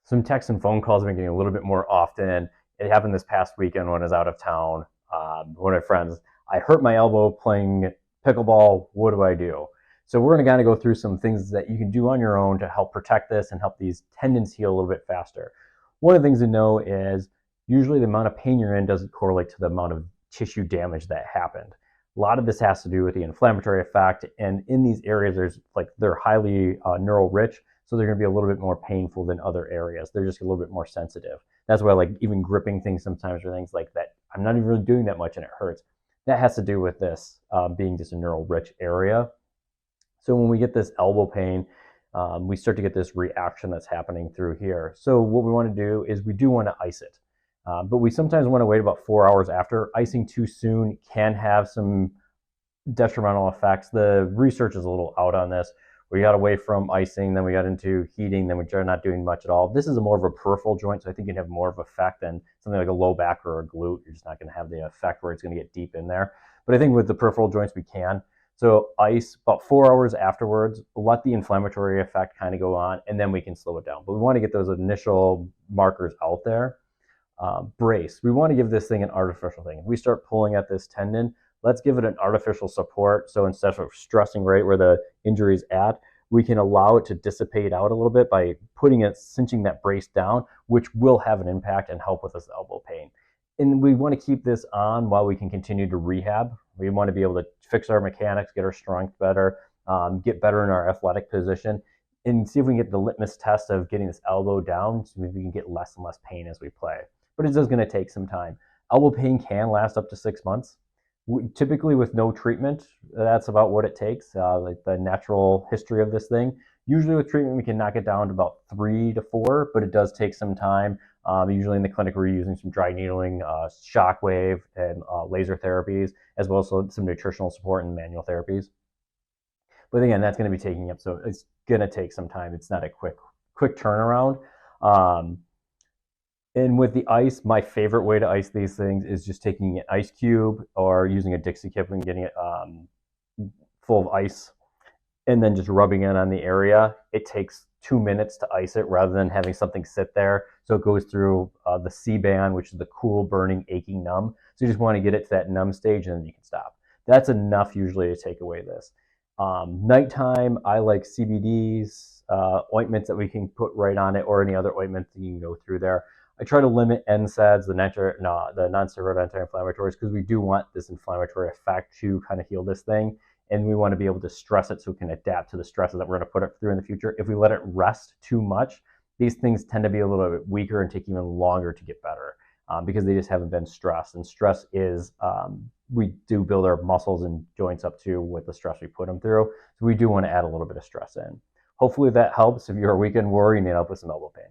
Some texts and phone calls have been getting a little bit more often. It happened this past weekend when I was out of town. One of my friends, I hurt my elbow playing pickleball. What do I do? So we're going to kind of go through some things that you can do on your own to help protect this and help these tendons heal a little bit faster. One of the things to know is usually the amount of pain you're in doesn't correlate to the amount of tissue damage that happened. A lot of this has to do with the inflammatory effect, and in these areas, they're highly neural rich, so they're going to be a little bit more painful than other areas. They're just a little bit more sensitive. That's why, like, even gripping things sometimes or things like that, I'm not even really doing that much and it hurts. That has to do with this being just a neural rich area. So when we get this elbow pain, we start to get this reaction that's happening through here. So what we want to do is we do want to ice it. But we sometimes want to wait about 4 hours after. Icing too soon can have some detrimental effects. The research is a little out on this. We got away from icing, then we got into heating, then we are not doing much at all. This is more of a peripheral joint, so I think you can have more of an effect than something like a low back or a glute. You're just not going to have the effect where it's going to get deep in there. But I think with the peripheral joints, we can. So ice about 4 hours afterwards, let the inflammatory effect kind of go on, and then we can slow it down. But we want to get those initial markers out there. Brace. We want to give this thing an artificial thing. If we start pulling at this tendon, let's give it an artificial support. So instead of stressing right where the injury is at, we can allow it to dissipate out a little bit by cinching that brace down, which will have an impact and help with this elbow pain. And we want to keep this on while we can continue to rehab. We want to be able to fix our mechanics, get our strength better, get better in our athletic position, and see if we can get the litmus test of getting this elbow down so maybe we can get less and less pain as we play. But it is going to take some time. Elbow pain can last up to 6 months. Typically with no treatment, that's about what it takes, like the natural history of this thing. Usually with treatment, we can knock it down to about 3 to 4, but it does take some time. Usually in the clinic, we're using some dry needling, shockwave, and laser therapies, as well as some nutritional support and manual therapies. But again, that's going to be taking up, so it's going to take some time. It's not a quick turnaround. And with the ice, my favorite way to ice these things is just taking an ice cube or using a Dixie cup and getting it full of ice and then just rubbing it on the area. It takes 2 minutes to ice it rather than having something sit there. So it goes through the C-band, which is the cool, burning, aching, numb. So you just want to get it to that numb stage and then you can stop. That's enough usually to take away this. Nighttime, I like CBDs, ointments that we can put right on it or any other ointments that you can go through there. I try to limit NSAIDs, the non-steroidal anti-inflammatories, because we do want this inflammatory effect to kind of heal this thing. And we want to be able to stress it so it can adapt to the stresses that we're going to put it through in the future. If we let it rest too much, these things tend to be a little bit weaker and take even longer to get better because they just haven't been stressed. And stress is, we do build our muscles and joints up too with the stress we put them through. So we do want to add a little bit of stress in. Hopefully that helps. If you're a weekend warrior, you need help with some elbow pain.